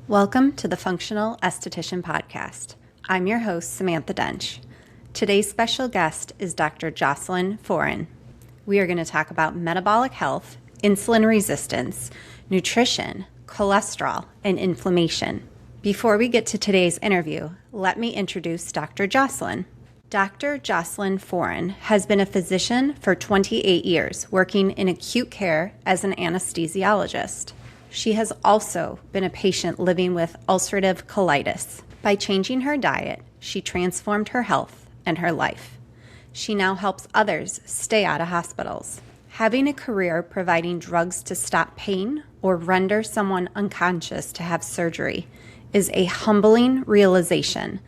Welcome to the Functional Esthetician Podcast. I'm your host, Samantha Dench. Today's special guest is Dr. Jocelyn Foran. We are going to talk about metabolic health, insulin resistance, nutrition, cholesterol, and inflammation. Before we get to today's interview, let me introduce Dr. Jocelyn. Dr. Jocelyn Foran has been a physician for 28 years, working in acute care as an anesthesiologist. She has also been a patient living with ulcerative colitis. By changing her diet, she transformed her health and her life. She now helps others stay out of hospitals. Having a career providing drugs to stop pain or render someone unconscious to have surgery is a humbling realization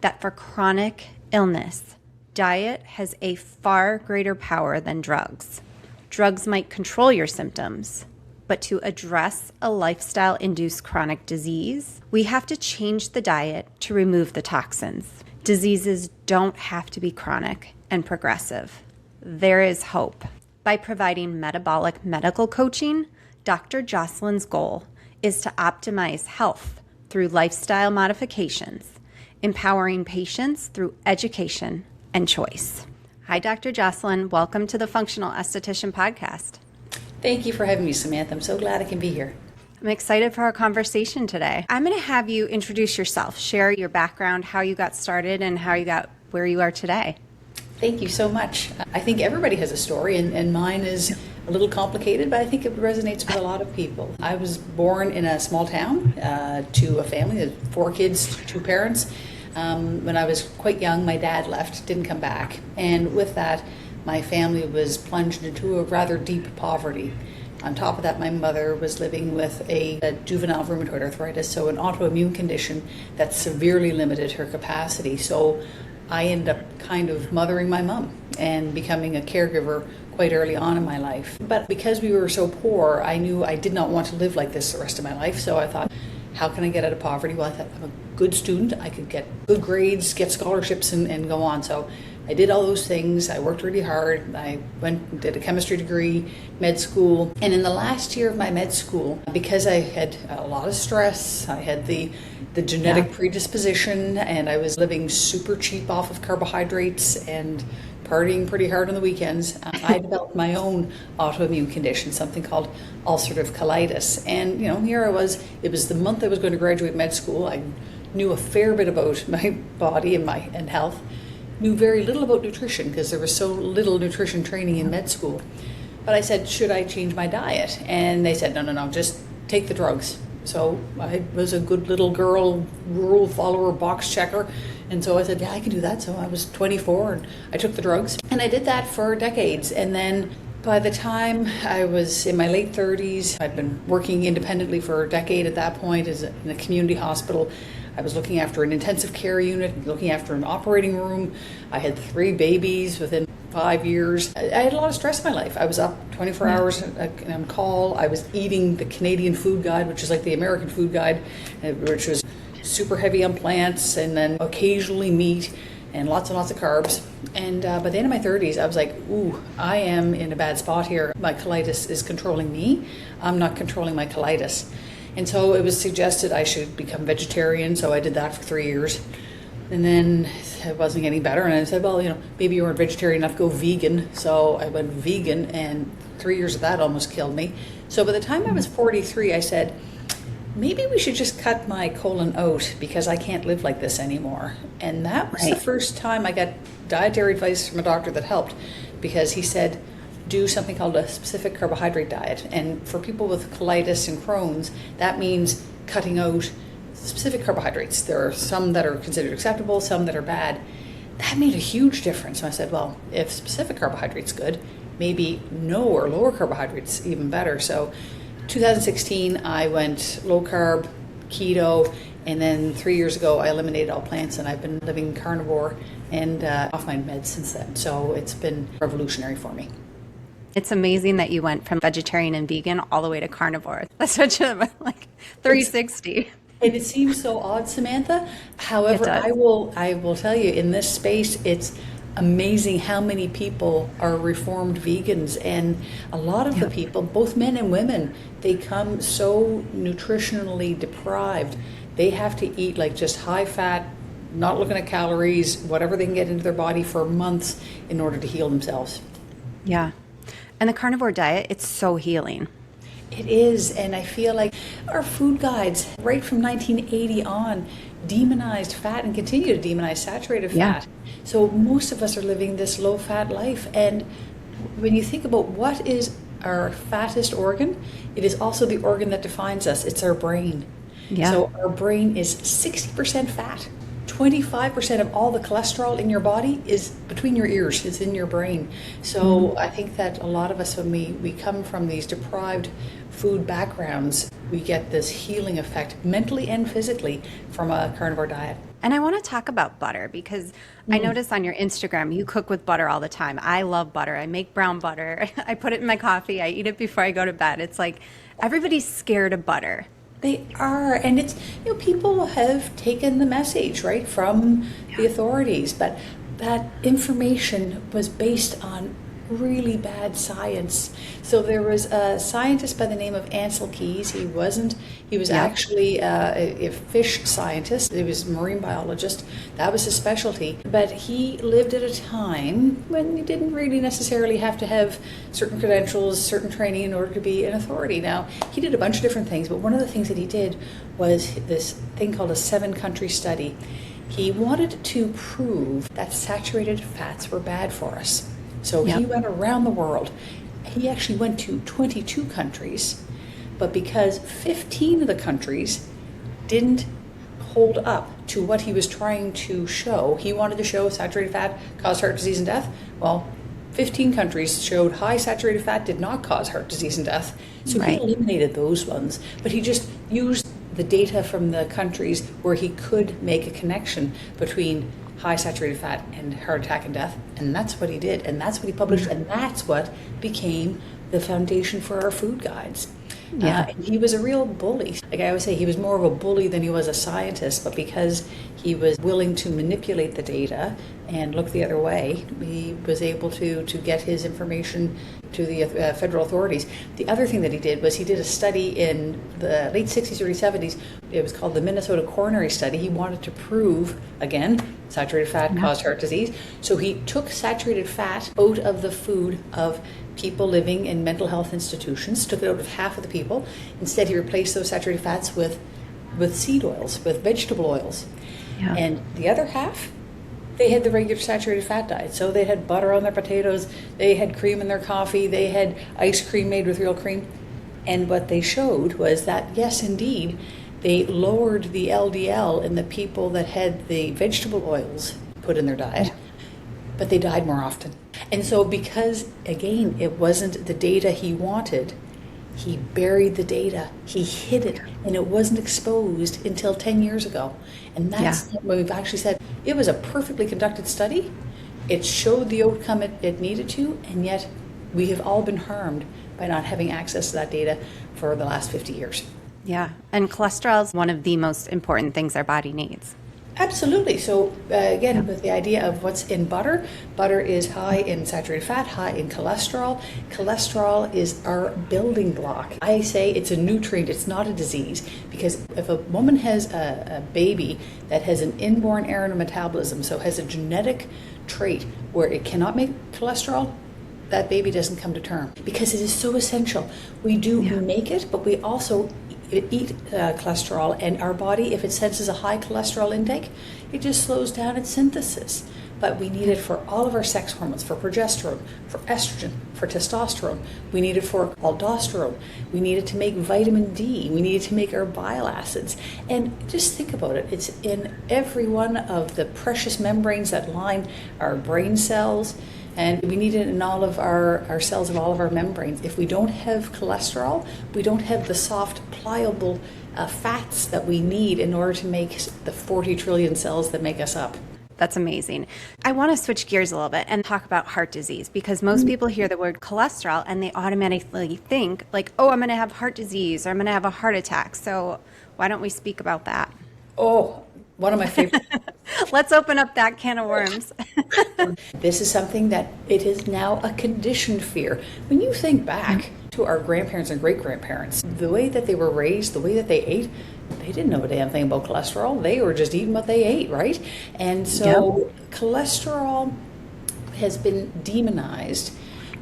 that for chronic illness, diet has a far greater power than drugs. Drugs might control your symptoms, but to address a lifestyle-induced chronic disease, we have to change the diet to remove the toxins. Diseases don't have to be chronic and progressive. There is hope. By providing metabolic medical coaching, Dr. Jocelyn's goal is to optimize health through lifestyle modifications, empowering patients through education and choice. Hi, Dr. Jocelyn. Welcome to the Functional Esthetician Podcast. Thank you for having me, Samantha. I'm so glad I can be here. I'm excited for our conversation today. I'm going to have you introduce yourself, share your background, how you got started, and how you got where you are today. Thank you so much. I think everybody has a story, and mine is a little complicated, but I think it resonates with a lot of people. I was born in a small town to a family of 4 kids, 2 parents. When I was quite young, my dad left, didn't come back, and with that, my family was plunged into a rather deep poverty. On top of that, my mother was living with a juvenile rheumatoid arthritis, so an autoimmune condition that severely limited her capacity. So I ended up kind of mothering my mom and becoming a caregiver quite early on in my life. But because we were so poor, I knew I did not want to live like this the rest of my life. So I thought, how can I get out of poverty? Well, I thought I'm a good student. I could get good grades, get scholarships, and go on. So I did all those things. I worked really hard. I went and did a chemistry degree, med school. And in the last year of my med school, because I had a lot of stress, I had the genetic predisposition, and I was living super cheap off of carbohydrates and partying pretty hard on the weekends, I developed my own autoimmune condition, something called ulcerative colitis. And, here I was. It was the month I was going to graduate med school. I knew a fair bit about my body and health. Knew very little about nutrition because there was so little nutrition training in med school. But I said, should I change my diet? And they said, no, just take the drugs. So I was a good little girl, rule follower, box checker. And so I said, yeah, I can do that. So I was 24 and I took the drugs. And I did that for decades. And then by the time I was in my late 30s, I'd been working independently for a decade at that point in a community hospital. I was looking after an intensive care unit, looking after an operating room. I had 3 babies within 5 years. I had a lot of stress in my life. I was up 24 hours on call. I was eating the Canadian food guide, which is like the American food guide, which was super heavy on plants and then occasionally meat and lots of carbs. And by the end of my 30s, I was like, ooh, I am in a bad spot here. My colitis is controlling me. I'm not controlling my colitis. And so it was suggested I should become vegetarian, so I did that for 3 years. And then it wasn't getting better, and I said, well, maybe you weren't vegetarian enough, go vegan. So I went vegan, and 3 years of that almost killed me. So by the time I was 43, I said, maybe we should just cut my colon out because I can't live like this anymore. And that was the first time I got dietary advice from a doctor that helped, because he said, do something called a specific carbohydrate diet. And for people with colitis and Crohn's, that means cutting out specific carbohydrates. There are some that are considered acceptable, some that are bad. That made a huge difference. So I said, well, if specific carbohydrates good, maybe no or lower carbohydrates even better. So 2016, I went low carb, keto, and then 3 years ago, I eliminated all plants, and I've been living carnivore and off my meds since then. So it's been revolutionary for me. It's amazing that you went from vegetarian and vegan all the way to carnivore. That's such a 360. And it seems so odd, Samantha. However, I will tell you, in this space, it's amazing how many people are reformed vegans, and a lot of the people, both men and women, they come so nutritionally deprived. They have to eat like just high fat, not looking at calories, whatever they can get into their body for months in order to heal themselves. Yeah. And the carnivore diet, it's so healing. It is, and I feel like our food guides, right from 1980 on, demonized fat and continue to demonize saturated fat. So most of us are living this low-fat life, and when you think about what is our fattest organ, it is also the organ that defines us. It's our brain. Yeah. So our brain is 60% fat. 25% of all the cholesterol in your body is between your ears, it's in your brain. So I think that a lot of us, when we come from these deprived food backgrounds, we get this healing effect mentally and physically from a carnivore diet. And I want to talk about butter because I notice on your Instagram, you cook with butter all the time. I love butter. I make brown butter. I put it in my coffee. I eat it before I go to bed. It's like everybody's scared of butter. They are, and it's, people have taken the message, right, from the authorities, but that information was based on really bad science. So there was a scientist by the name of Ansel Keys. He was actually a fish scientist. He was a marine biologist. That was his specialty. But he lived at a time when you didn't really necessarily have to have certain credentials, certain training in order to be an authority. Now, he did a bunch of different things, but one of the things that he did was this thing called a 7-country study. He wanted to prove that saturated fats were bad for us. So he went around the world. He actually went to 22 countries, but because 15 of the countries didn't hold up to what he was trying to show, he wanted to show saturated fat caused heart disease and death. Well, 15 countries showed high saturated fat did not cause heart disease and death. So he eliminated those ones, but he just used the data from the countries where he could make a connection between high saturated fat and heart attack and death, and that's what he did, and that's what he published, and that's what became the foundation for our food guides. And he was a real bully. Like I always say, he was more of a bully than he was a scientist, but because he was willing to manipulate the data and look the other way, he was able to get his information to the federal authorities. The other thing that he did was he did a study in the late 60s, early 70s. It was called the Minnesota Coronary Study. He wanted to prove, again, saturated fat caused heart disease. So he took saturated fat out of the food of people living in mental health institutions, took it out of half of the people. Instead, he replaced those saturated fats with seed oils, with vegetable oils. And the other half, they had the regular saturated fat diet. So they had butter on their potatoes, they had cream in their coffee, they had ice cream made with real cream. And what they showed was that, yes, indeed, they lowered the LDL in the people that had the vegetable oils put in their diet, but they died more often. And so because, again, it wasn't the data he wanted, he buried the data, he hid it, and it wasn't exposed until 10 years ago. And that's when we've actually said, it was a perfectly conducted study, it showed the outcome it needed to, and yet we have all been harmed by not having access to that data for the last 50 years. Yeah, and cholesterol is one of the most important things our body needs. Absolutely. So again, with the idea of what's in butter, butter is high in saturated fat, high in cholesterol. Cholesterol is our building block. I say it's a nutrient, it's not a disease, because if a woman has a baby that has an inborn error in her metabolism, so has a genetic trait where it cannot make cholesterol, that baby doesn't come to term because it is so essential. We make it, but we also eat cholesterol, and our body, if it senses a high cholesterol intake, it just slows down its synthesis. But we need it for all of our sex hormones, for progesterone, for estrogen, for testosterone. We need it for aldosterone. We need it to make vitamin D. We need it to make our bile acids. And just think about it. It's in every one of the precious membranes that line our brain cells, and we need it in all of our cells of all of our membranes. If we don't have cholesterol, we don't have the soft, pliable fats that we need in order to make the 40 trillion cells that make us up. That's amazing. I want to switch gears a little bit and talk about heart disease, because most people hear the word cholesterol and they automatically think like, oh, I'm going to have heart disease or I'm going to have a heart attack. So why don't we speak about that? Oh, one of my favorite. Let's open up that can of worms. This is something that it is now a conditioned fear. When you think back to our grandparents and great-grandparents, the way that they were raised, the way that they ate, they didn't know a damn thing about cholesterol. They were just eating what they ate, right? And so cholesterol has been demonized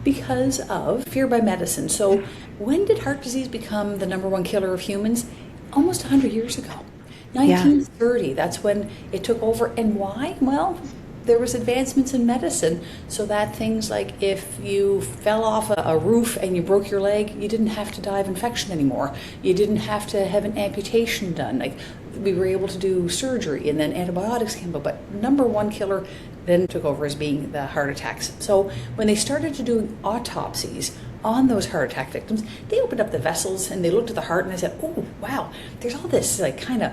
because of fear by medicine. So when did heart disease become the number one killer of humans? Almost 100 years ago. 1930, that's when it took over. And why? Well, there was advancements in medicine so that things like if you fell off a roof and you broke your leg, you didn't have to die of infection anymore. You didn't have to have an amputation done. Like, we were able to do surgery, and then antibiotics came up. But number one killer then took over as being the heart attacks. So when they started to do autopsies on those heart attack victims, they opened up the vessels and they looked at the heart and they said, oh, wow, there's all this like kind of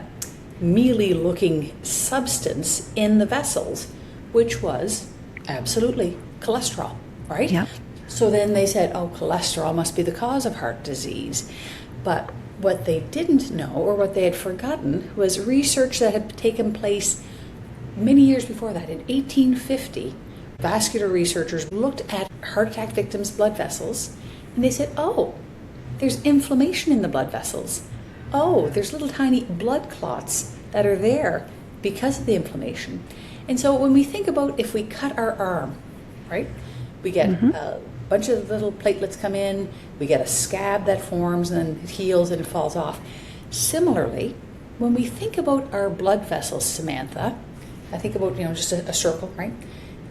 mealy looking substance in the vessels, which was absolutely cholesterol, right? Yep. So then they said, oh, cholesterol must be the cause of heart disease. But what they didn't know, or what they had forgotten, was research that had taken place many years before that. In 1850, vascular researchers looked at heart attack victims' blood vessels, and they said, oh, there's inflammation in the blood vessels. Oh, there's little tiny blood clots that are there because of the inflammation. And so when we think about if we cut our arm, right, we get a bunch of little platelets come in, we get a scab that forms and then it heals and it falls off. Similarly, when we think about our blood vessels, Samantha, I think about, just a circle, right?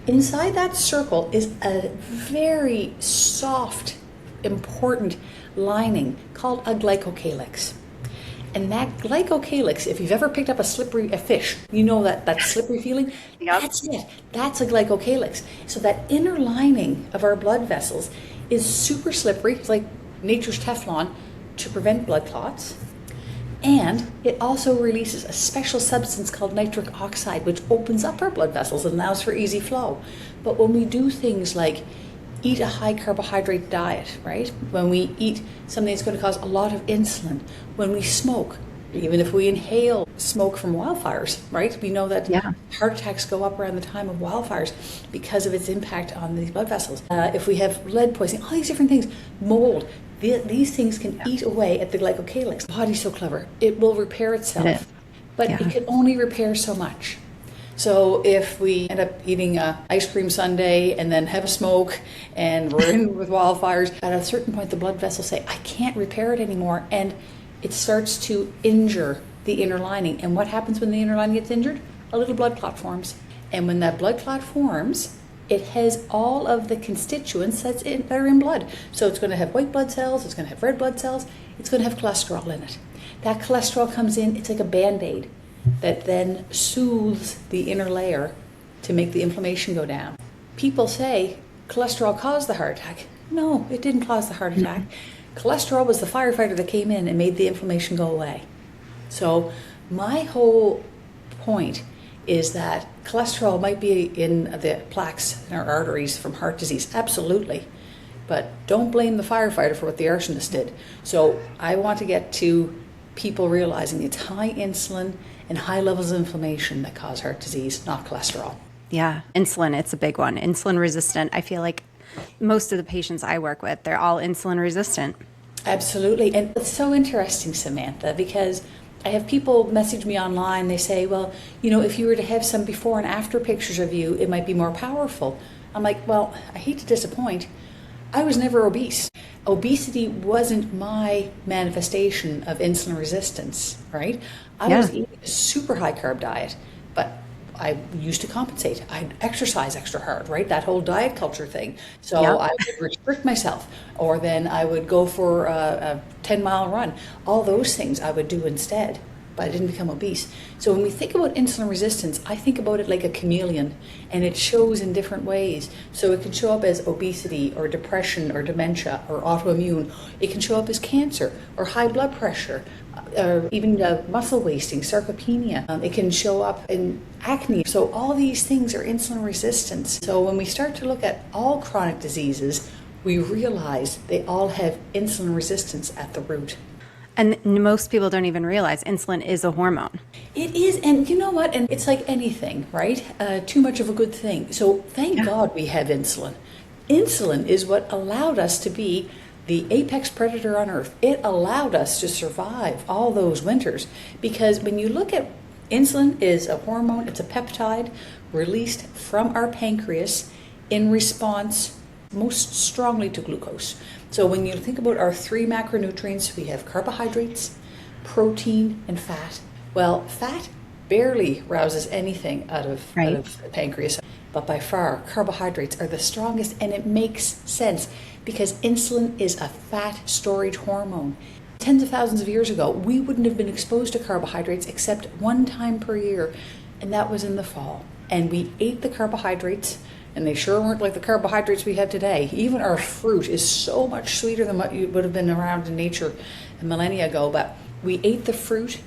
Inside that circle is a very soft, important lining called a glycocalyx. And that glycocalyx, if you've ever picked up a fish, you know that slippery feeling? Yep. That's it. That's a glycocalyx. So that inner lining of our blood vessels is super slippery. It's like nature's Teflon to prevent blood clots. And it also releases a special substance called nitric oxide, which opens up our blood vessels and allows for easy flow. But when we do things like eat a high carbohydrate diet, right? When we eat something that's going to cause a lot of insulin, when we smoke, even if we inhale smoke from wildfires, right? We know that heart attacks go up around the time of wildfires because of its impact on these blood vessels. If we have lead poisoning, all these different things, mold, these things can eat away at the glycocalyx. The body's so clever. It will repair itself, but it can only repair so much. So if we end up eating an ice cream sundae and then have a smoke and we're in with wildfires, at a certain point the blood vessels say, I can't repair it anymore, and it starts to injure the inner lining. And what happens when the inner lining gets injured? A little blood clot forms. And when that blood clot forms, it has all of the constituents that are in blood. So it's going to have white blood cells, it's going to have red blood cells, it's going to have cholesterol in it. That cholesterol comes in, it's like a Band-Aid that then soothes the inner layer to make the inflammation go down. People say cholesterol caused the heart attack. No, it didn't cause the heart attack. Cholesterol was the firefighter that came in and made the inflammation go away. So my whole point is that cholesterol might be in the plaques in our arteries from heart disease, absolutely. But don't blame the firefighter for what the arsonist did. So I want to get to people realizing it's high insulin and high levels of inflammation that cause heart disease, not cholesterol. Yeah, insulin, it's a big one. Insulin resistant. I feel like most of the patients I work with, they're all insulin resistant. Absolutely. And it's so interesting, Samantha, because I have people message me online. They say, well, if you were to have some before and after pictures of you, it might be more powerful. I'm like, well, I hate to disappoint. I was never obese. Obesity wasn't my manifestation of insulin resistance, right? I was eating a super high carb diet, but I used to compensate. I'd exercise extra hard, right? That whole diet culture thing. So I would restrict myself, or then I would go for a 10-mile run. All those things I would do instead, but I didn't become obese. So when we think about insulin resistance, I think about it like a chameleon, and it shows in different ways. So it can show up as obesity or depression or dementia or autoimmune. It can show up as cancer or high blood pressure, or even muscle wasting, sarcopenia. It can show up in acne. So all these things are insulin resistance. So when we start to look at all chronic diseases, we realize they all have insulin resistance at the root. And most people don't even realize insulin is a hormone. It is, and you know what? And it's like anything, right? Too much of a good thing. So thank God we have insulin. Insulin is what allowed us to be the apex predator on Earth. It allowed us to survive all those winters, because when you look at insulin, is a hormone, it's a peptide released from our pancreas in response most strongly to glucose. So when you think about our three macronutrients, we have carbohydrates, protein, and fat. Well, fat barely rouses anything out of the pancreas, but by far carbohydrates are the strongest, and it makes sense because insulin is a fat storage hormone. Tens of thousands of years ago, we wouldn't have been exposed to carbohydrates except one time per year, and that was in the fall. And we ate the carbohydrates, and they sure weren't like the carbohydrates we have today. Even our fruit is so much sweeter than what you would have been around in nature a millennia ago, but we ate the fruit,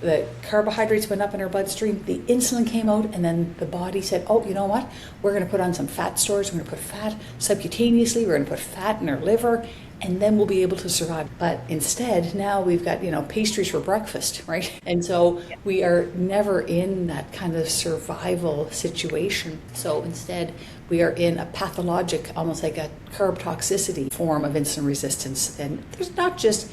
the carbohydrates went up in our bloodstream, the insulin came out, and then the body said, oh, you know what? We're going to put on some fat stores, we're going to put fat subcutaneously, we're going to put fat in our liver, and then we'll be able to survive. But instead, now we've got, pastries for breakfast, right? And so we are never in that kind of survival situation. So instead, we are in a pathologic, almost like a carb toxicity form of insulin resistance. And there's not just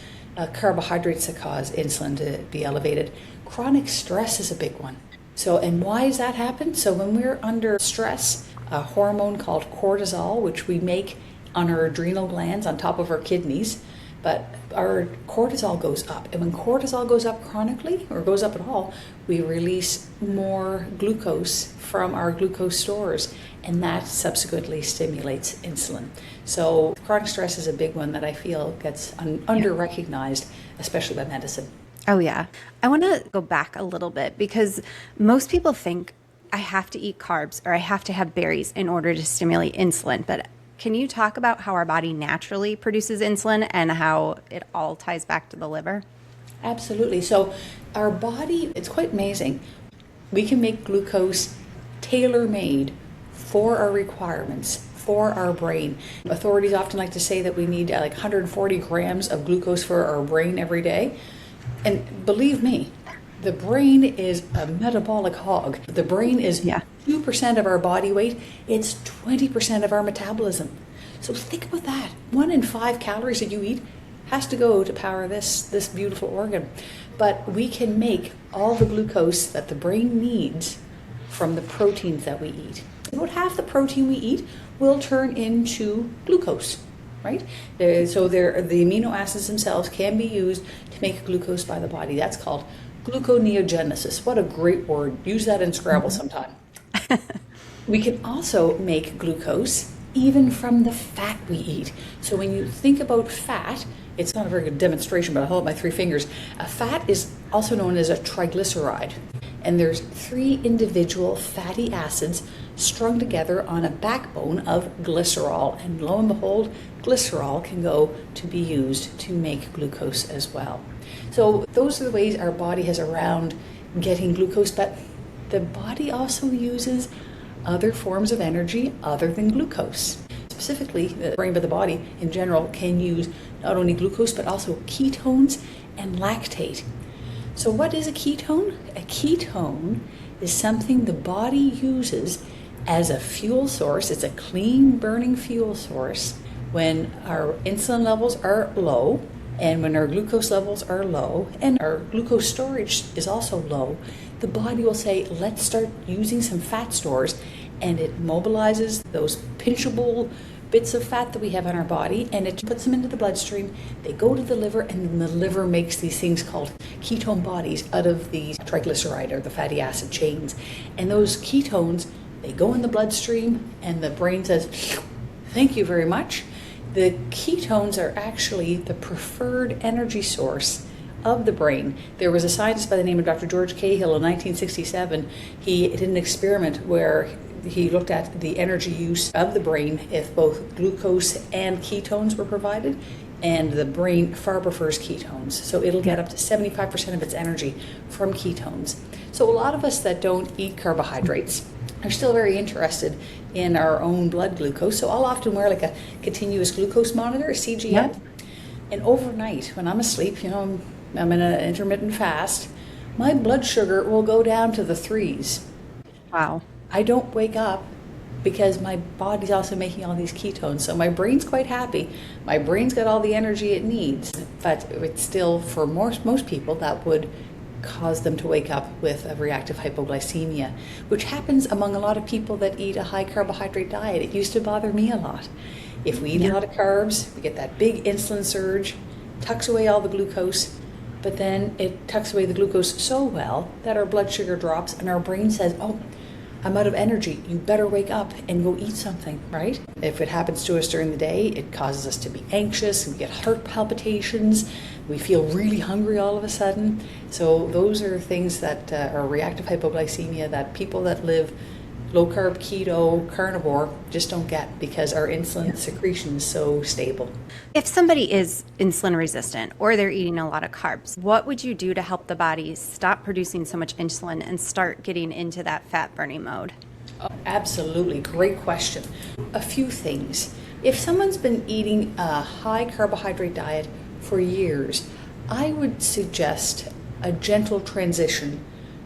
carbohydrates that cause insulin to be elevated. Chronic stress is a big one. So, and why does that happen? So when we're under stress, a hormone called cortisol, which we make on our adrenal glands on top of our kidneys, but our cortisol goes up. And when cortisol goes up chronically, or goes up at all, we release more glucose from our glucose stores, and that subsequently stimulates insulin. So chronic stress is a big one that I feel gets under-recognized, especially by medicine. Oh, yeah. I want to go back a little bit, because most people think I have to eat carbs or I have to have berries in order to stimulate insulin. But can you talk about how our body naturally produces insulin and how it all ties back to the liver? Absolutely. So our body, it's quite amazing. We can make glucose tailor-made for our requirements, for our brain. Authorities often like to say that we need like 140 grams of glucose for our brain every day. And believe me, the brain is a metabolic hog. The brain is 2% of our body weight. It's 20% of our metabolism. So think about that. 1 in 5 calories that you eat has to go to power this beautiful organ. But we can make all the glucose that the brain needs from the proteins that we eat. About half the protein we eat will turn into glucose, right? So the amino acids themselves can be used to make glucose by the body. That's called gluconeogenesis. What a great word. Use that in Scrabble sometime. We can also make glucose even from the fat we eat. So when you think about fat, it's not a very good demonstration, but I'll hold up my 3 fingers. A fat is also known as a triglyceride. And there's 3 individual fatty acids strung together on a backbone of glycerol. And lo and behold, glycerol can go to be used to make glucose as well. So those are the ways our body has around getting glucose, but the body also uses other forms of energy other than glucose. Specifically, the brain, but the body in general can use not only glucose, but also ketones and lactate. So what is a ketone? A ketone is something the body uses as a fuel source. It's a clean burning fuel source when our insulin levels are low, and when our glucose levels are low, and our glucose storage is also low. The body will say, let's start using some fat stores, and it mobilizes those pinchable bits of fat that we have in our body, and it puts them into the bloodstream. They go to the liver, and then the liver makes these things called ketone bodies out of the triglyceride or the fatty acid chains. And those ketones, they go in the bloodstream, and the brain says, thank you very much. The ketones are actually the preferred energy source of the brain. There was a scientist by the name of Dr. George Cahill in 1967. He did an experiment where he looked at the energy use of the brain if both glucose and ketones were provided, and the brain far prefers ketones. So it'll get up to 75% of its energy from ketones. So a lot of us that don't eat carbohydrates are still very interested in our own blood glucose. So I'll often wear like a continuous glucose monitor, a CGM. And overnight, when I'm asleep, I'm in an intermittent fast, my blood sugar will go down to the threes. Wow. I don't wake up because my body's also making all these ketones. So my brain's quite happy. My brain's got all the energy it needs, but it's still, for most people, that would cause them to wake up with a reactive hypoglycemia, which happens among a lot of people that eat a high carbohydrate diet. It used to bother me a lot. If we eat a lot of carbs, we get that big insulin surge, tucks away all the glucose, but then it tucks away the glucose so well that our blood sugar drops and our brain says, oh, I'm out of energy. You better wake up and go eat something, right? If it happens to us during the day, it causes us to be anxious, we get heart palpitations, we feel really hungry all of a sudden. So those are things that are reactive hypoglycemia that people that live low carb, keto, carnivore just don't get because our insulin secretion is so stable. If somebody is insulin resistant or they're eating a lot of carbs, what would you do to help the body stop producing so much insulin and start getting into that fat burning mode? Oh, absolutely. Great question. A few things. If someone's been eating a high carbohydrate diet for years, I would suggest a gentle transition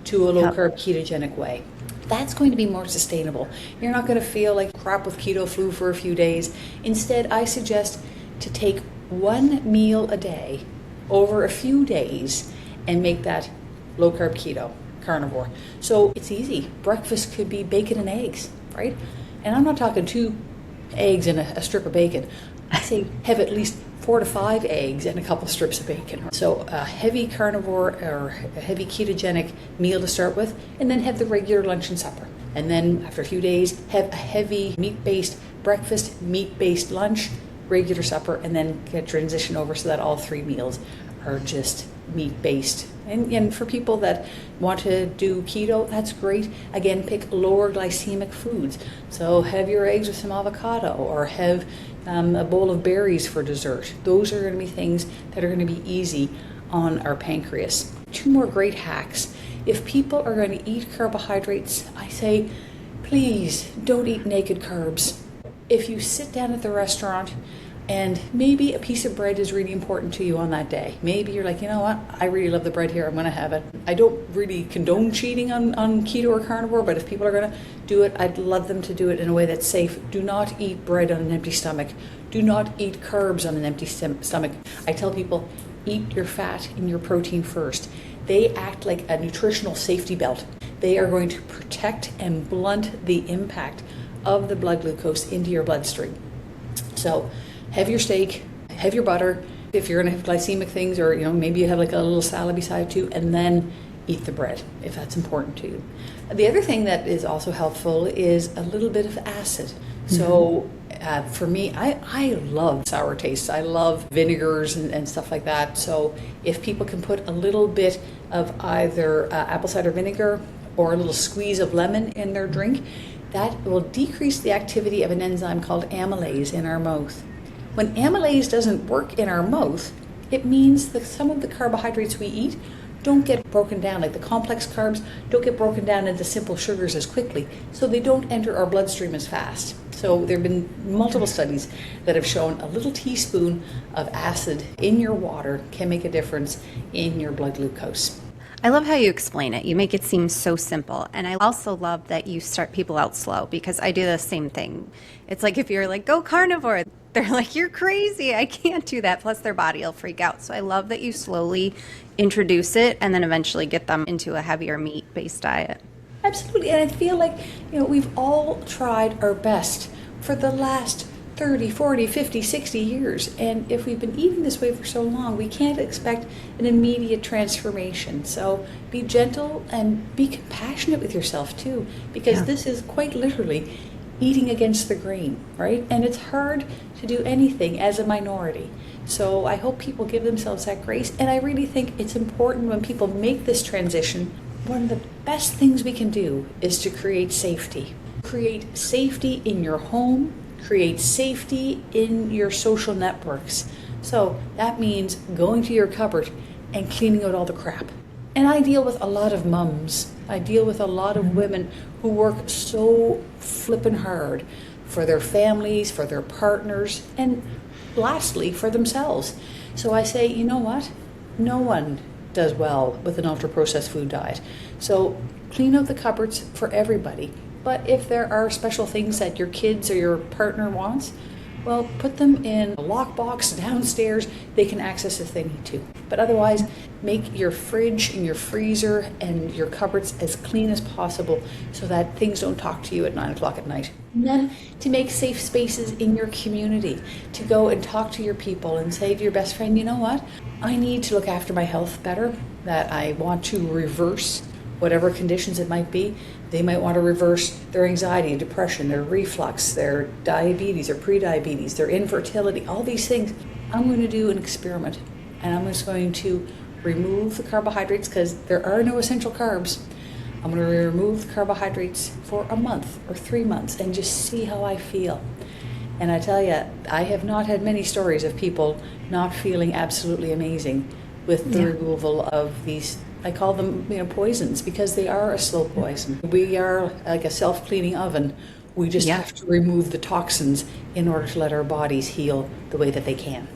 to a low carb ketogenic way. That's going to be more sustainable. You're not going to feel like crap with keto flu for a few days. Instead, I suggest to take one meal a day over a few days and make that low carb keto, carnivore. So it's easy. Breakfast could be bacon and eggs, right? And I'm not talking 2 eggs and a strip of bacon. I say have at least 4 to 5 eggs and a couple strips of bacon. So a heavy carnivore or a heavy ketogenic meal to start with, and then have the regular lunch and supper. And then after a few days, have a heavy meat-based breakfast, meat-based lunch, regular supper, and then get transition over so that all 3 meals are just meat-based. And for people that want to do keto, that's great. Again, pick lower glycemic foods. So have your eggs with some avocado, or have a bowl of berries for dessert. Those are going to be things that are going to be easy on our pancreas. 2 more great hacks. If people are going to eat carbohydrates, I say, please don't eat naked carbs. If you sit down at the restaurant and maybe a piece of bread is really important to you on that day. Maybe you're like, you know what, I really love the bread here, I'm going to have it. I don't really condone cheating on keto or carnivore, but if people are going to do it, I'd love them to do it in a way that's safe. Do not eat bread on an empty stomach. Do not eat carbs on an empty stomach. I tell people, eat your fat and your protein first. They act like a nutritional safety belt. They are going to protect and blunt the impact of the blood glucose into your bloodstream. So have your steak, have your butter, if you're going to have glycemic things, or maybe you have like a little salad beside too, and then eat the bread if that's important to you. The other thing that is also helpful is a little bit of acid. So for me, I love sour tastes. I love vinegars and stuff like that. So if people can put a little bit of either apple cider vinegar or a little squeeze of lemon in their drink, that will decrease the activity of an enzyme called amylase in our mouth. When amylase doesn't work in our mouth, it means that some of the carbohydrates we eat don't get broken down, like the complex carbs don't get broken down into simple sugars as quickly, so they don't enter our bloodstream as fast. So there have been multiple studies that have shown a little teaspoon of acid in your water can make a difference in your blood glucose. I love how you explain it. You make it seem so simple. And I also love that you start people out slow, because I do the same thing. It's like if you're like, go carnivore, they're like, you're crazy. I can't do that. Plus their body will freak out. So I love that you slowly introduce it and then eventually get them into a heavier meat-based diet. Absolutely. And I feel like, we've all tried our best for the last 30, 40, 50, 60 years. And if we've been eating this way for so long, we can't expect an immediate transformation. So be gentle and be compassionate with yourself too, because this is quite literally eating against the grain, right? And it's hard to do anything as a minority. So I hope people give themselves that grace. And I really think it's important when people make this transition, one of the best things we can do is to create safety. Create safety in your home, create safety in your social networks. So that means going to your cupboard and cleaning out all the crap. And I deal with a lot of mums. I deal with a lot of women who work so flippin' hard for their families, for their partners, and lastly, for themselves. So I say, you know what? No one does well with an ultra-processed food diet. So clean out the cupboards for everybody. But if there are special things that your kids or your partner wants, well, put them in a lockbox downstairs. They can access if they need to. But otherwise, make your fridge and your freezer and your cupboards as clean as possible so that things don't talk to you at 9 o'clock at night. And then to make safe spaces in your community, to go and talk to your people and say to your best friend, you know what, I need to look after my health better, that I want to reverse whatever conditions it might be. They might want to reverse their anxiety, depression, their reflux, their diabetes or prediabetes, their infertility, all these things. I'm going to do an experiment, and I'm just going to remove the carbohydrates because there are no essential carbs. I'm going to remove the carbohydrates for a month or 3 months and just see how I feel. And I tell you, I have not had many stories of people not feeling absolutely amazing with the removal of these, I call them, poisons, because they are a slow poison. We are like a self-cleaning oven. We just have to remove the toxins in order to let our bodies heal the way that they can.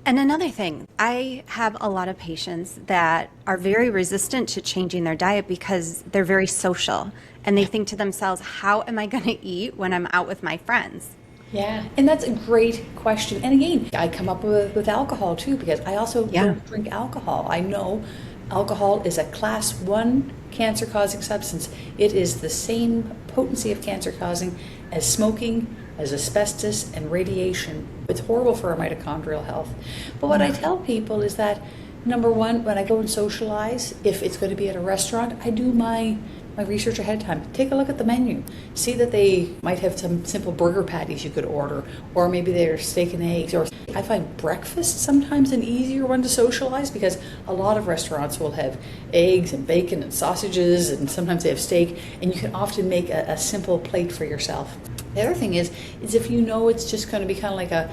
And another thing, I have a lot of patients that are very resistant to changing their diet because they're very social and they think to themselves, how am I going to eat when I'm out with my friends? Yeah, and that's a great question. And again, I come up with alcohol too, because I also don't drink alcohol. I know alcohol is a class 1 cancer-causing substance. It is the same potency of cancer-causing as smoking, as asbestos, and radiation. It's horrible for our mitochondrial health. But what I tell people is that, number one, when I go and socialize, if it's going to be at a restaurant, I do my research ahead of time. Take a look at the menu. See that they might have some simple burger patties you could order, or maybe they're steak and eggs. Or I find breakfast sometimes an easier one to socialize because a lot of restaurants will have eggs and bacon and sausages, and sometimes they have steak, and you can often make a simple plate for yourself. The other thing is if you know it's just going to be kind of like a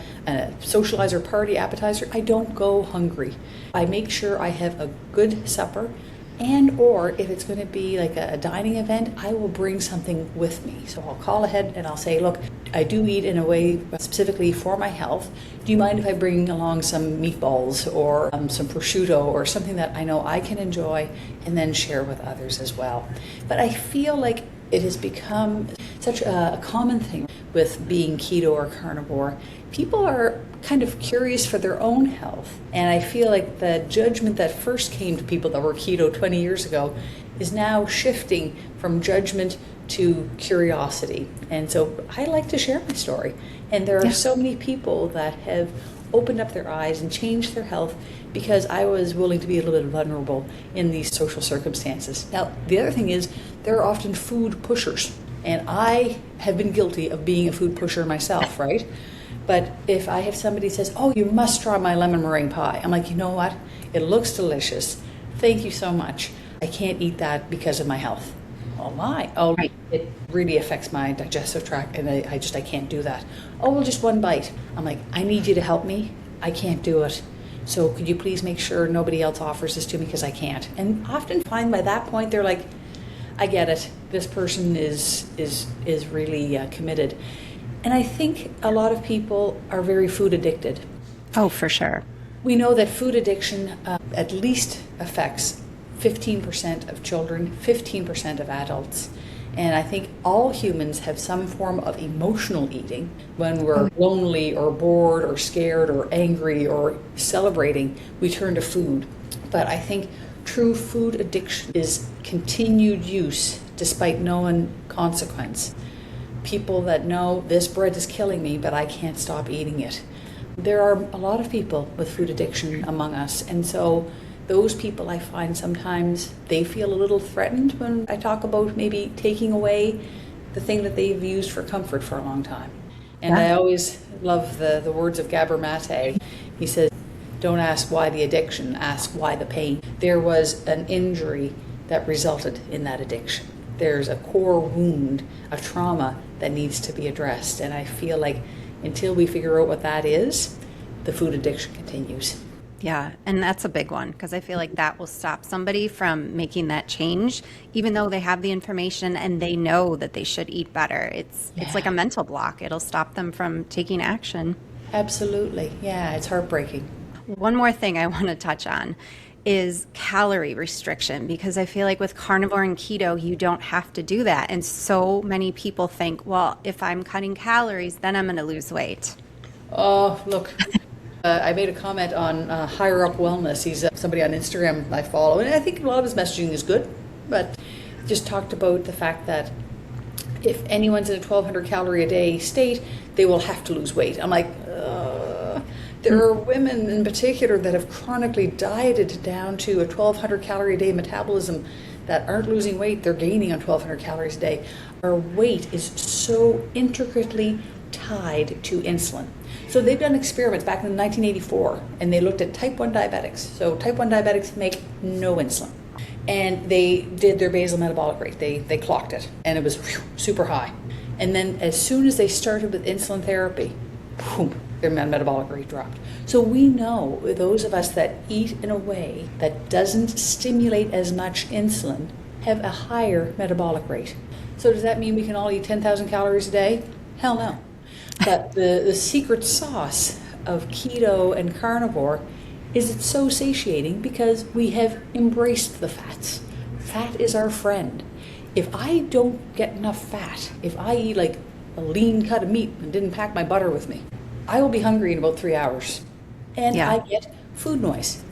socializer party appetizer, I don't go hungry. I make sure I have a good supper. And or if it's going to be like a dining event, I will bring something with me. So I'll call ahead and I'll say, look, I do eat in a way specifically for my health. Do you mind if I bring along some meatballs or some prosciutto or something that I know I can enjoy and then share with others as well? But I feel like it has become such a common thing with being keto or carnivore. People are kind of curious for their own health. And I feel like the judgment that first came to people that were keto 20 years ago is now shifting from judgment to curiosity. And so I like to share my story. And there are so many people that have opened up their eyes and changed their health because I was willing to be a little bit vulnerable in these social circumstances. Now, the other thing is there are often food pushers. And I have been guilty of being a food pusher myself, right? But if I have somebody who says, oh, you must try my lemon meringue pie, I'm like, you know what? It looks delicious. Thank you so much. I can't eat that because of my health. Oh my. Oh, it really affects my digestive tract and I can't do that. Oh, well, just one bite. I'm like, I need you to help me. I can't do it. So could you please make sure nobody else offers this to me because I can't? And often find by that point, they're like, I get it. This person is really committed. And I think a lot of people are very food addicted. Oh, for sure. We know that food addiction at least affects 15% of children, 15% of adults. And I think all humans have some form of emotional eating. When we're lonely or bored or scared or angry or celebrating, we turn to food. But I think true food addiction is continued use despite known consequence. People that know this bread is killing me, but I can't stop eating it. There are a lot of people with food addiction among us, and so those people I find sometimes they feel a little threatened when I talk about maybe taking away the thing that they've used for comfort for a long time. And I always love the words of Gabor Mate. He says, don't ask why the addiction, ask why the pain. There was an injury that resulted in that addiction. There's a core wound, a trauma that needs to be addressed. And I feel like until we figure out what that is, the food addiction continues. Yeah, and that's a big one because I feel like that will stop somebody from making that change, even though they have the information and they know that they should eat better. It's like a mental block. It'll stop them from taking action. Absolutely. Yeah, it's heartbreaking. One more thing I want to touch on is calorie restriction, because I feel like with carnivore and keto, you don't have to do that. And so many people think, well, if I'm cutting calories, then I'm going to lose weight. Oh, look. I made a comment on Higher Up Wellness. He's somebody on Instagram I follow, and I think a lot of his messaging is good, but just talked about the fact that if anyone's in a 1,200 calorie a day state, they will have to lose weight. I'm like, there are women in particular that have chronically dieted down to a 1,200 calorie a day metabolism that aren't losing weight. They're gaining on 1,200 calories a day. Our weight is so intricately tied to insulin. So they've done experiments back in 1984, and they looked at type 1 diabetics. So type 1 diabetics make no insulin. And they did their basal metabolic rate. They clocked it, and it was super high. And then as soon as they started with insulin therapy, boom, their metabolic rate dropped. So we know those of us that eat in a way that doesn't stimulate as much insulin have a higher metabolic rate. So does that mean we can all eat 10,000 calories a day? Hell no. But the secret sauce of keto and carnivore is it's so satiating because we have embraced the fats. Fat is our friend. If I don't get enough fat, if I eat like a lean cut of meat and didn't pack my butter with me, I will be hungry in about 3 hours. And I get food noise.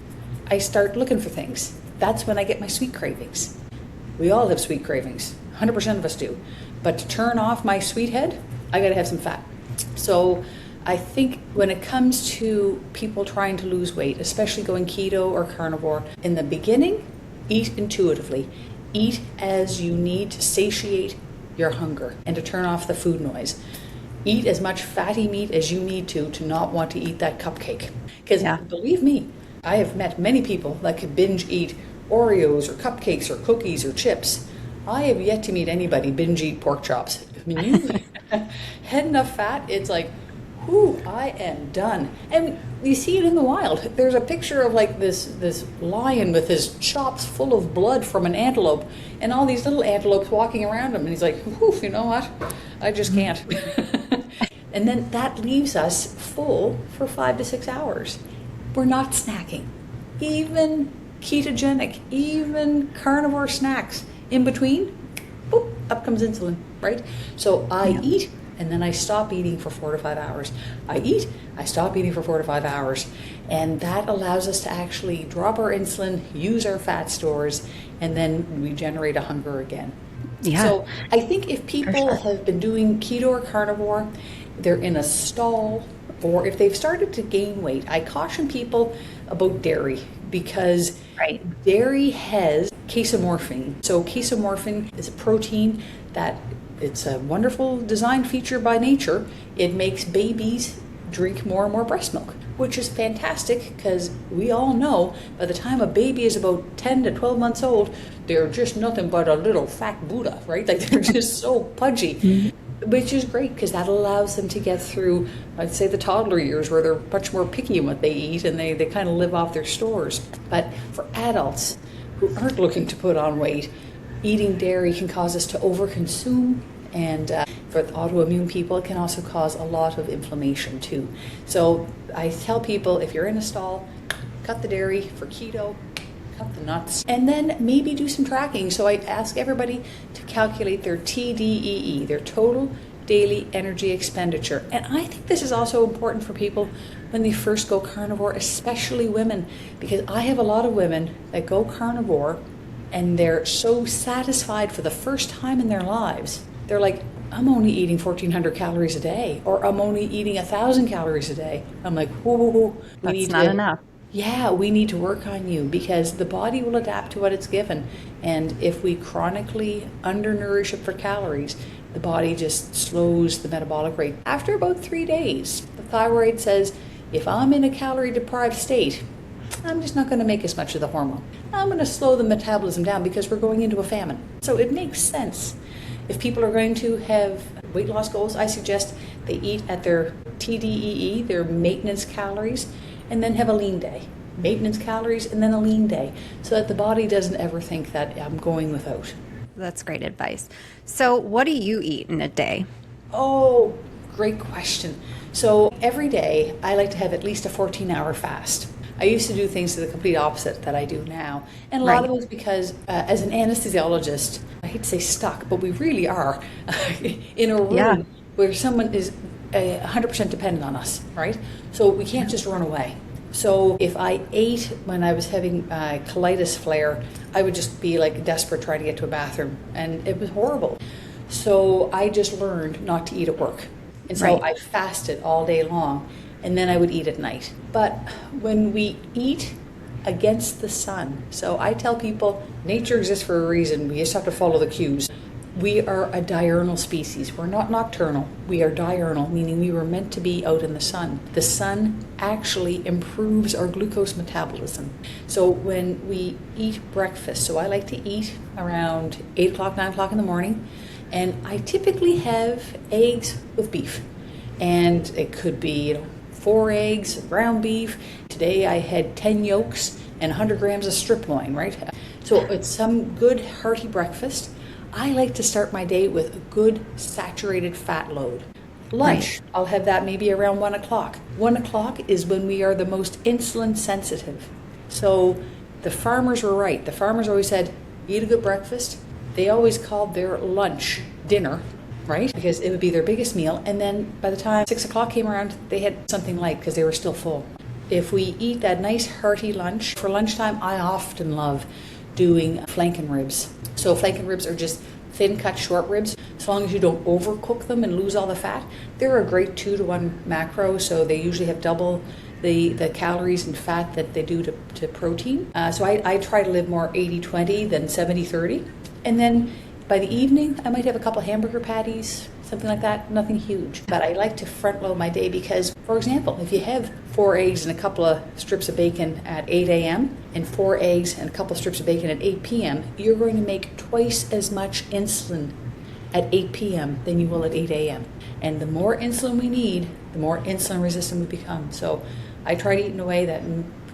I start looking for things. That's when I get my sweet cravings. We all have sweet cravings. 100% of us do. But to turn off my sweet head, I got to have some fat. So I think when it comes to people trying to lose weight, especially going keto or carnivore, in the beginning, eat intuitively. Eat as you need to satiate your hunger and to turn off the food noise. Eat as much fatty meat as you need to not want to eat that cupcake. Because believe me, I have met many people that could binge eat Oreos or cupcakes or cookies or chips. I have yet to meet anybody binge eat pork chops. I mean, you had enough fat, it's like, whoo, I am done. And you see it in the wild. There's a picture of like this lion with his chops full of blood from an antelope, and all these little antelopes walking around him. And he's like, whoo, you know what? I just can't. And then that leaves us full for 5 to 6 hours. We're not snacking. Even ketogenic, even carnivore snacks in between, boop, up comes insulin, right? So I eat, and then I stop eating for 4 to 5 hours. I eat, I stop eating for 4 to 5 hours. And that allows us to actually drop our insulin, use our fat stores, and then regenerate a hunger again. Yeah. So I think if people have been doing keto or carnivore, they're in a stall, or if they've started to gain weight, I caution people about dairy, because dairy has casomorphin. So casomorphin is a protein that it's a wonderful design feature by nature. It makes babies drink more and more breast milk, which is fantastic because we all know by the time a baby is about 10 to 12 months old, they're just nothing but a little fat Buddha, right? Like they're just so pudgy, which is great because that allows them to get through, I'd say, the toddler years where they're much more picky in what they eat and they kind of live off their stores. But for adults who aren't looking to put on weight, eating dairy can cause us to overconsume, and for autoimmune people, it can also cause a lot of inflammation too. So I tell people, if you're in a stall, cut the dairy. For keto, cut the nuts, and then maybe do some tracking. So I ask everybody to calculate their TDEE, their total daily energy expenditure. And I think this is also important for people when they first go carnivore, especially women, because I have a lot of women that go carnivore and they're so satisfied for the first time in their lives. They're like, I'm only eating 1,400 calories a day, or I'm only eating 1,000 calories a day. I'm like, whoa, that's not enough. Yeah, we need to work on you because the body will adapt to what it's given. And if we chronically undernourish it for calories, the body just slows the metabolic rate. After about 3 days, the thyroid says, if I'm in a calorie deprived state, I'm just not going to make as much of the hormone. I'm going to slow the metabolism down because we're going into a famine. So it makes sense. If people are going to have weight loss goals, I suggest they eat at their TDEE, their maintenance calories, and then have a lean day. Maintenance calories and then a lean day, so that the body doesn't ever think that I'm going without. That's great advice. So what do you eat in a day? Oh, great question. So every day I like to have at least a 14-hour fast. I used to do things to the complete opposite that I do now. And a lot of it was because as an anesthesiologist, I hate to say stuck, but we really are in a room where someone is 100% dependent on us, right? So we can't just run away. So if I ate when I was having a colitis flare, I would just be like desperate trying to get to a bathroom, and it was horrible. So I just learned not to eat at work. And so I fasted all day long, and then I would eat at night. But when we eat against the sun, so I tell people nature exists for a reason. We just have to follow the cues. We are a diurnal species. We're not nocturnal. We are diurnal, meaning we were meant to be out in the sun. The sun actually improves our glucose metabolism. So when we eat breakfast, so I like to eat around 8 o'clock, 9 o'clock in the morning, and I typically have eggs with beef. And it could be 4 eggs, ground beef. Today I had 10 yolks and 100 grams of strip loin, right? So it's some good hearty breakfast. I like to start my day with a good saturated fat load. Lunch, I'll have that maybe around 1 o'clock. 1 o'clock is when we are the most insulin sensitive. So the farmers were right. The farmers always said, eat a good breakfast. They always called their lunch dinner, right? Because it would be their biggest meal. And then by the time 6 o'clock came around, they had something light because they were still full. If we eat that nice hearty lunch, for lunchtime, I often love doing flanken ribs. So flanken ribs are just thin cut short ribs. As long as you don't overcook them and lose all the fat, they're a great 2-to-1 macro. So they usually have double the calories and fat that they do to protein. So I try to live more 80-20 than 70-30. And then by the evening, I might have a couple hamburger patties, something like that, nothing huge. But I like to front load my day because, for example, if you have 4 eggs and a couple of strips of bacon at 8 a.m. and 4 eggs and a couple of strips of bacon at 8 p.m., you're going to make twice as much insulin at 8 p.m. than you will at 8 a.m. And the more insulin we need, the more insulin resistant we become. So I try to eat in a way that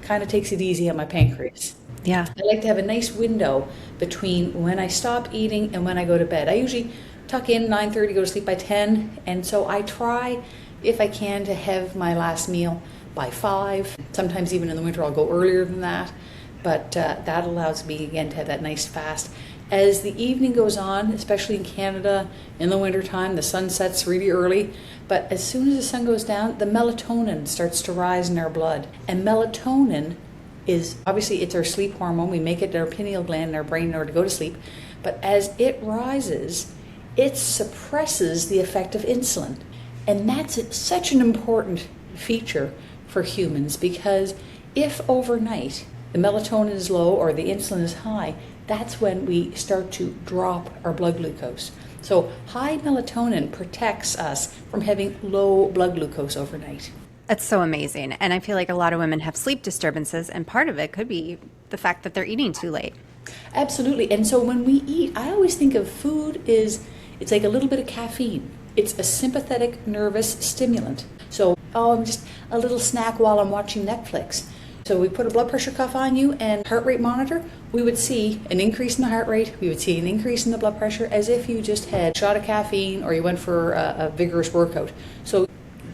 kind of takes it easy on my pancreas. Yeah. I like to have a nice window between when I stop eating and when I go to bed. I usually tuck in 9:30, go to sleep by 10. And so I try, if I can, to have my last meal by 5. Sometimes even in the winter I'll go earlier than that. But that allows me, again, to have that nice fast. As the evening goes on, especially in Canada, in the wintertime, the sun sets really early. But as soon as the sun goes down, the melatonin starts to rise in our blood. And melatonin is, obviously, it's our sleep hormone. We make it in our pineal gland in our brain in order to go to sleep. But as it rises, it suppresses the effect of insulin. And that's such an important feature for humans, because if overnight the melatonin is low or the insulin is high, that's when we start to drop our blood glucose. So high melatonin protects us from having low blood glucose overnight. That's so amazing. And I feel like a lot of women have sleep disturbances, and part of it could be the fact that they're eating too late. Absolutely. And so when we eat, I always think of food it's like a little bit of caffeine. It's a sympathetic nervous stimulant. So, I'm just a little snack while I'm watching Netflix. So we put a blood pressure cuff on you and heart rate monitor, we would see an increase in the heart rate, we would see an increase in the blood pressure, as if you just had a shot of caffeine or you went for a vigorous workout. So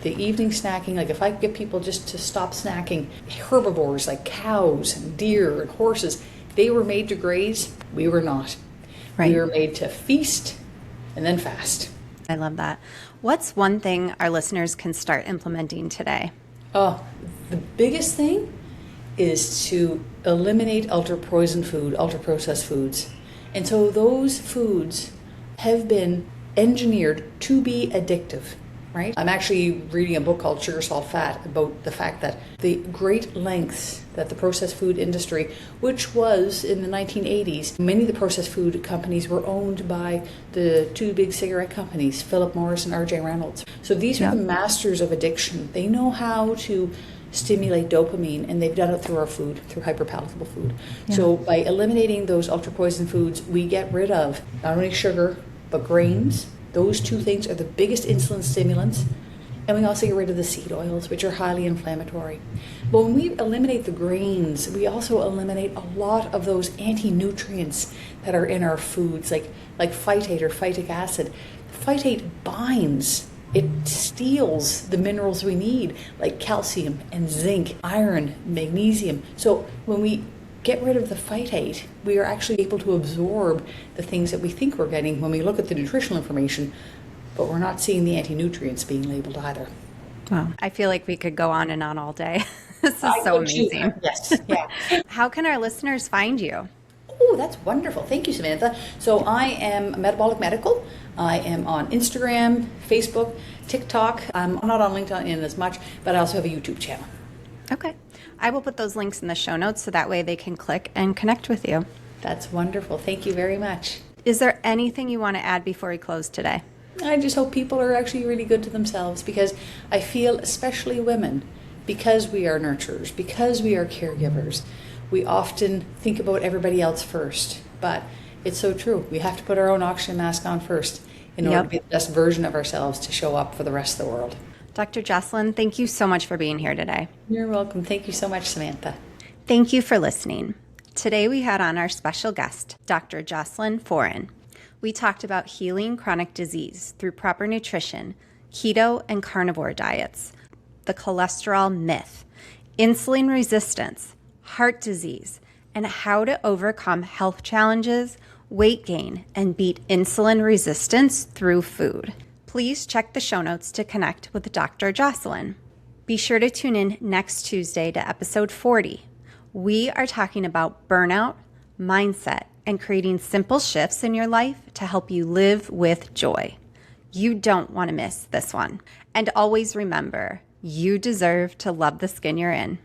the evening snacking, like if I could get people just to stop snacking, herbivores like cows and deer and horses, they were made to graze, we were not. Right. We were made to feast and then fast. I love that. What's one thing our listeners can start implementing today? Oh, the biggest thing is to eliminate ultra-processed foods. And so those foods have been engineered to be addictive, right? I'm actually reading a book called Sugar, Salt, Fat about the fact that the great lengths that the processed food industry, which was in the 1980s, many of the processed food companies were owned by the 2 big cigarette companies, Philip Morris and R.J. Reynolds. So these are the masters of addiction. They know how to stimulate dopamine, and they've done it through our food, through hyperpalatable food. Yeah. So by eliminating those ultra-poisoned foods, we get rid of not only sugar, but grains. Those 2 things are the biggest insulin stimulants. And we also get rid of the seed oils, which are highly inflammatory. But when we eliminate the grains, we also eliminate a lot of those anti-nutrients that are in our foods, like phytate or phytic acid. Phytate binds it steals the minerals we need, like calcium and zinc, iron, magnesium. So when we get rid of the phytate, we are actually able to absorb the things that we think we're getting when we look at the nutritional information, but we're not seeing the anti-nutrients being labeled either. Wow. I feel like we could go on and on all day. This is so amazing. Yes, yeah. How can our listeners find you? Oh, that's wonderful. Thank you, Samantha. So I am Metabolic Medical. I am on Instagram, Facebook, TikTok. I'm not on LinkedIn as much, but I also have a YouTube channel. Okay. I will put those links in the show notes so that way they can click and connect with you. That's wonderful. Thank you very much. Is there anything you want to add before we close today? I just hope people are actually really good to themselves, because I feel, especially women, because we are nurturers, because we are caregivers, we often think about everybody else first. But it's so true. We have to put our own oxygen mask on first in order to be the best version of ourselves to show up for the rest of the world. Dr. Jocelyn, thank you so much for being here today. You're welcome. Thank you so much, Samantha. Thank you for listening. Today we had on our special guest, Dr. Jocelyn Foran. We talked about healing chronic disease through proper nutrition, keto and carnivore diets, the cholesterol myth, insulin resistance, heart disease, and how to overcome health challenges, weight gain, and beat insulin resistance through food. Please check the show notes to connect with Dr. Jocelyn. Be sure to tune in next Tuesday to episode 40. We are talking about burnout, mindset, and creating simple shifts in your life to help you live with joy. You don't want to miss this one. And always remember, you deserve to love the skin you're in.